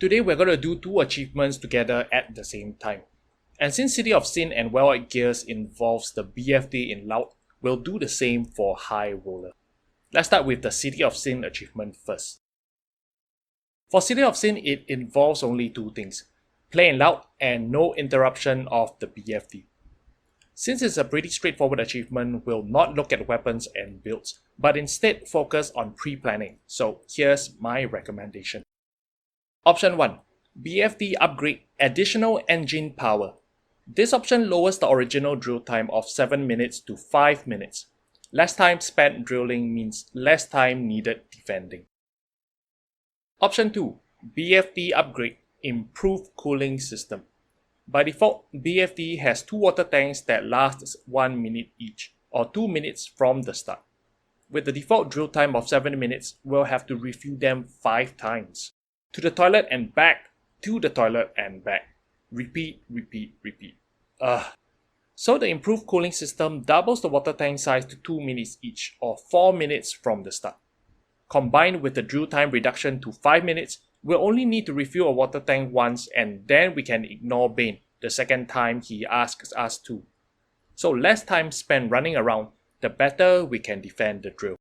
Today we're going to do two achievements together at the same time. And since City of Sin and Well-Oiled Gears involves the BFD in Loud, we'll do the same for High Roller. Let's start with the City of Sin achievement first. For City of Sin, it involves only two things: play in Loud and no interruption of the BFD. Since it's a pretty straightforward achievement, we'll not look at weapons and builds, but instead focus on pre-planning. So here's my recommendation. Option 1. BFD Upgrade Additional Engine Power. This option lowers the original drill time of 7 minutes to 5 minutes. Less time spent drilling means less time needed defending. Option 2. BFD Upgrade Improved Cooling System. By default, BFD has two water tanks that last 1 minute each, or 2 minutes from the start. With the default drill time of 7 minutes, we'll have to refuel them 5 times. To the toilet and back, to the toilet and back. Repeat, repeat, repeat. So the improved cooling system doubles the water tank size to 2 minutes each, or 4 minutes from the start. Combined with the drill time reduction to 5 minutes, we'll only need to refuel a water tank once, and then we can ignore Bane the second time he asks us to. So less time spent running around, the better we can defend the drill.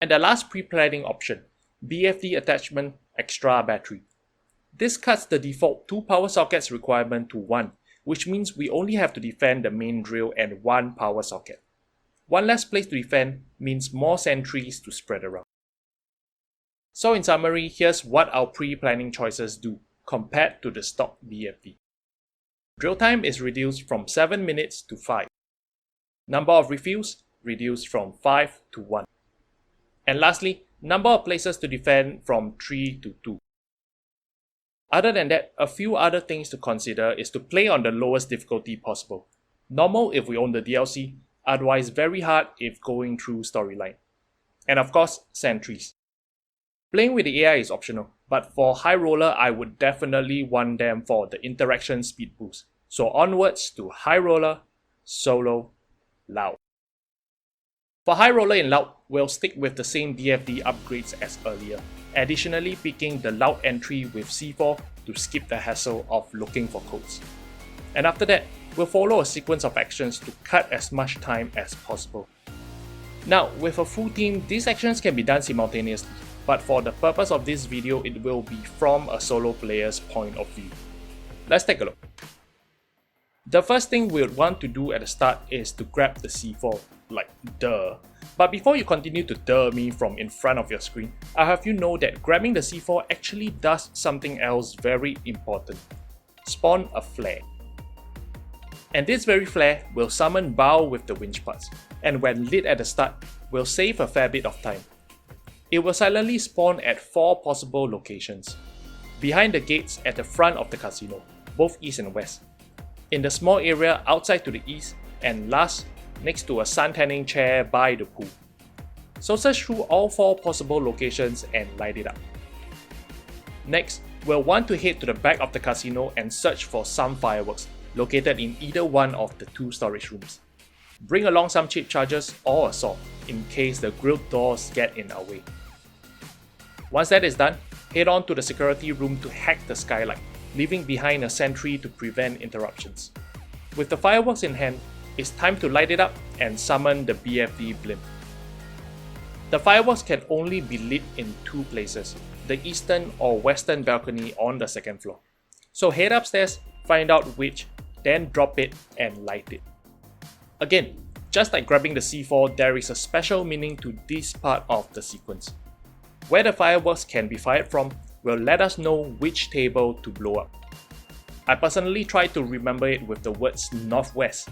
And the last pre-planning option, BFD Attachment Extra Battery. This cuts the default 2 power sockets requirement to 1, which means we only have to defend the main drill and 1 power socket. One less place to defend means more sentries to spread around. So in summary, here's what our pre-planning choices do compared to the stock BFD. Drill time is reduced from 7 minutes to 5. Number of refuels reduced from 5 to 1. And lastly, number of places to defend from 3 to 2. Other than that, a few other things to consider is to play on the lowest difficulty possible. Normal if we own the DLC, otherwise very hard if going through storyline. And of course, sentries. Playing with the AI is optional, but for High Roller I would definitely want them for the interaction speed boost. So onwards to High Roller, Solo, Loud. For High Roller in Loud, we'll stick with the same BFD upgrades as earlier, additionally picking the Loud entry with C4 to skip the hassle of looking for codes. And after that, we'll follow a sequence of actions to cut as much time as possible. Now, with a full team, these actions can be done simultaneously, but for the purpose of this video, it will be from a solo player's point of view. Let's take a look. The first thing we'll want to do at the start is to grab the C4, like duh. But before you continue to duh me from in front of your screen, I'll have you know that grabbing the C4 actually does something else very important. Spawn a flare. And this very flare will summon Bow with the winch parts, and when lit at the start, will save a fair bit of time. It will silently spawn at 4 possible locations. Behind the gates at the front of the casino, both east and west. In the small area outside to the east, and last, next to a sun tanning chair by the pool. So search through all 4 possible locations and light it up. Next, we'll want to head to the back of the casino and search for some fireworks located in either one of the 2 storage rooms. Bring along some cheap charges or a saw in case the grilled doors get in our way. Once that is done, head on to the security room to hack the skylight, leaving behind a sentry to prevent interruptions. With the fireworks in hand, it's time to light it up and summon the BFD blimp. The fireworks can only be lit in 2 places, the eastern or western balcony on the 2nd floor. So head upstairs, find out which, then drop it and light it. Again, just like grabbing the C4, there is a special meaning to this part of the sequence. Where the fireworks can be fired from will let us know which table to blow up. I personally try to remember it with the words northwest.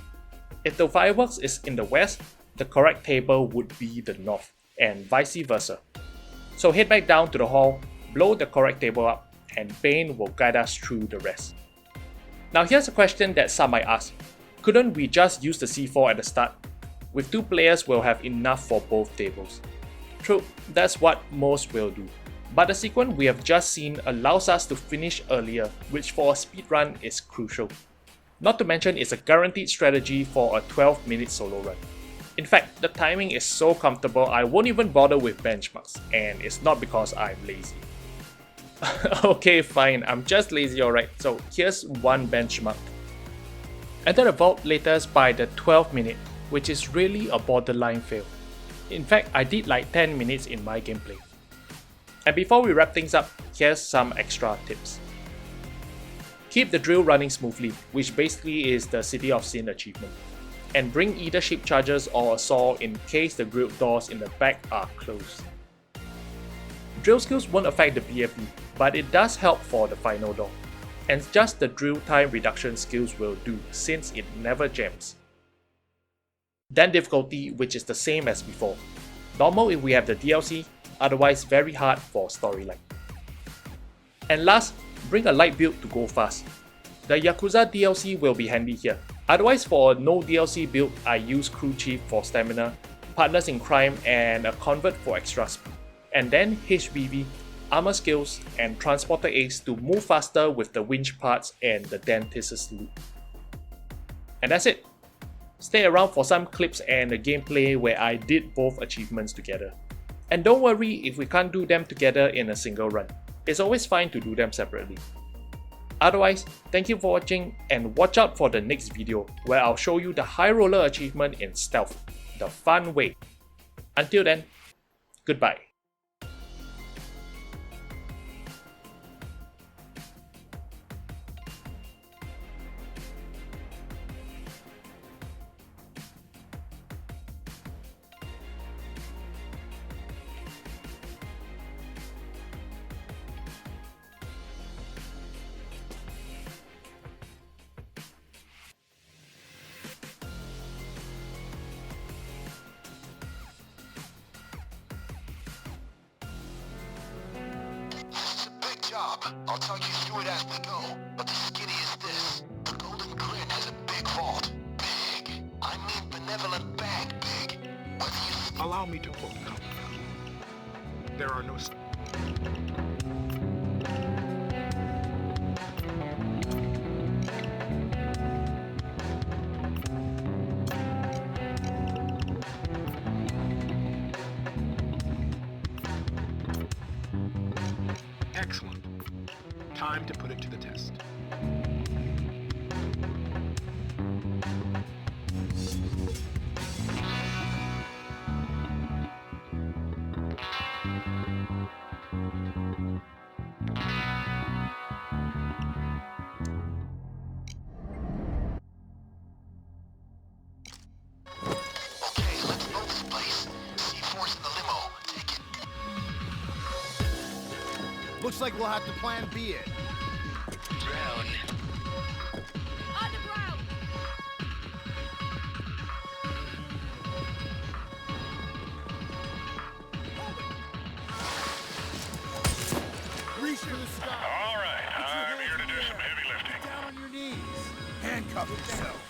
If the fireworks is in the west, the correct table would be the north, and vice versa. So head back down to the hall, blow the correct table up, and Bane will guide us through the rest. Now here's a question that some might ask. Couldn't we just use the C4 at the start? With 2 players, we'll have enough for both tables. True, that's what most will do. But the sequence we have just seen allows us to finish earlier, which for a speedrun is crucial. Not to mention it's a guaranteed strategy for a 12-minute solo run. In fact, the timing is so comfortable I won't even bother with benchmarks, and it's not because I'm lazy. Okay, fine, I'm just lazy, alright. So here's one benchmark. Enter the vault latest by the 12th minute, which is really a borderline fail. In fact, I did like 10 minutes in my gameplay. And before we wrap things up, here's some extra tips. Keep the drill running smoothly, which basically is the City of Sin achievement. And bring either ship chargers or a saw in case the grilled doors in the back are closed. Drill skills won't affect the BFD, but it does help for the final door. And just the drill time reduction skills will do, since it never jams. Then difficulty, which is the same as before. Normal if we have the DLC, otherwise very hard for storyline. And last, bring a light build to go fast. The Yakuza DLC will be handy here. Otherwise, for a no DLC build, I use Crew Chief for stamina, Partners in Crime and a Convert for extra speed. And then HBV, Armor Skills and Transporter Ace to move faster with the winch parts and the Dentist's loot. And that's it. Stay around for some clips and a gameplay where I did both achievements together. And don't worry if we can't do them together in a single run. It's always fine to do them separately. Otherwise, thank you for watching and watch out for the next video where I'll show you the High Roller achievement in Stealth, the fun way. Until then, goodbye. I'll talk you through it as we go, but the skinny is this. The Golden Grin has a big vault. Big. I mean benevolent bag big. Whether you... Allow me to quote now. There are no... Excellent. Time to put it to the test. Okay, let's load this place. C4's in the limo. Take it. Looks like we'll have to plan B it. Drone. Underground! Reach for the sky. All right, I'm here to do some heavy lifting. Down on your knees. Handcuff yourself.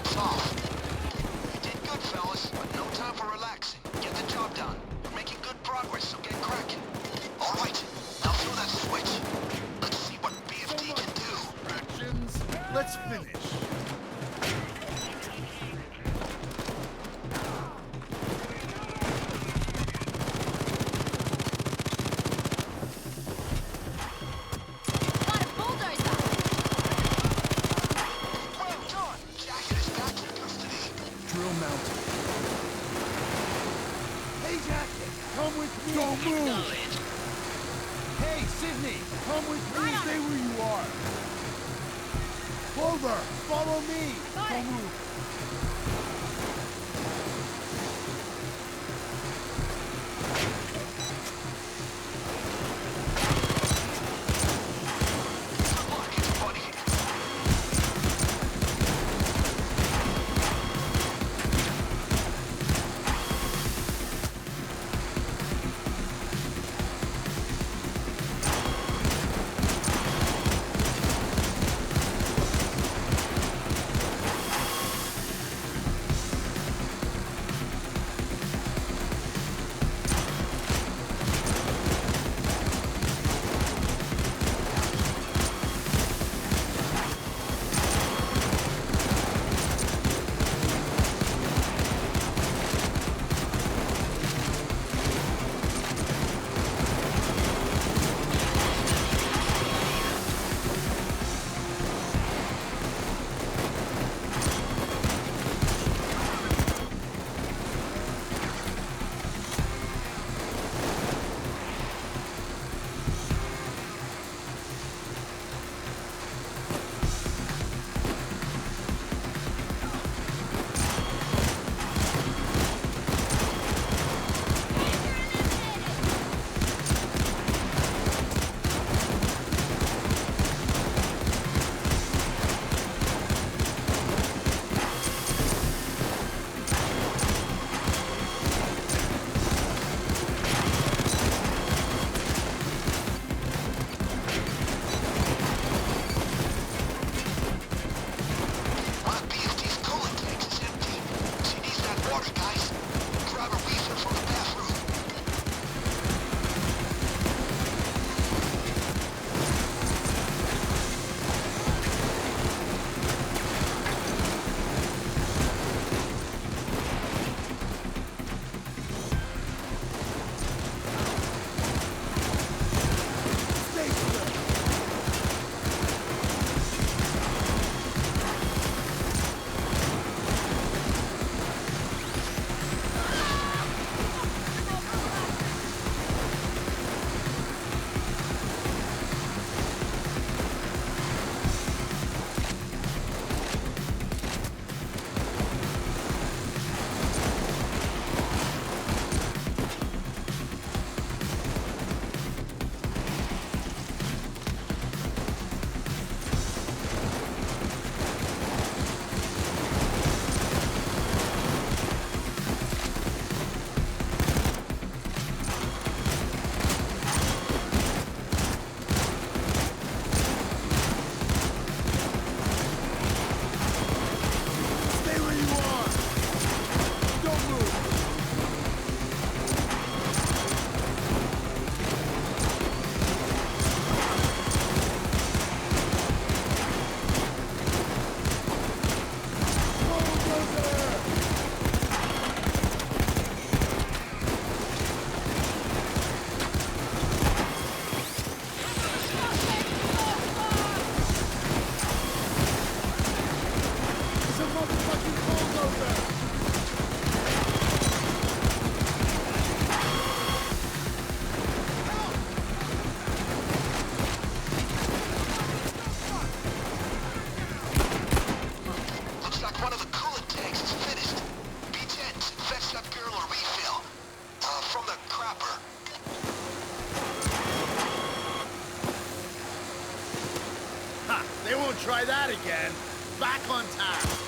Hats off. You did good, fellas, but no time for relaxing. Get the job done. We're making good progress, so get cracking. All right, now throw that switch. Let's see what BFD can do. Distractions. Let's finish. Got a bulldozer! Well done! Jacket is back in custody. Drill mounted. Hey, Jacket, come with me. Don't move. Hey, Sydney, come with me. Stay where you are. Clover, follow me. Don't move. Good luck, everybody. One of BFD's coolant tanks is empty. She needs that water, guys. Grab a refill from the bathroom. Stay still. Stay where you are. Don't move. Bulldozer! It's a motherfucking bulldozer! Looks like one of the coolant tanks is finished. B10, fetch that girl a refill. From the crapper. Ha! They won't try that again. Back on task.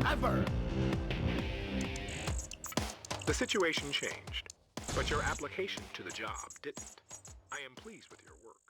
forever! The situation changed, but your application to the job didn't. I am pleased with your work.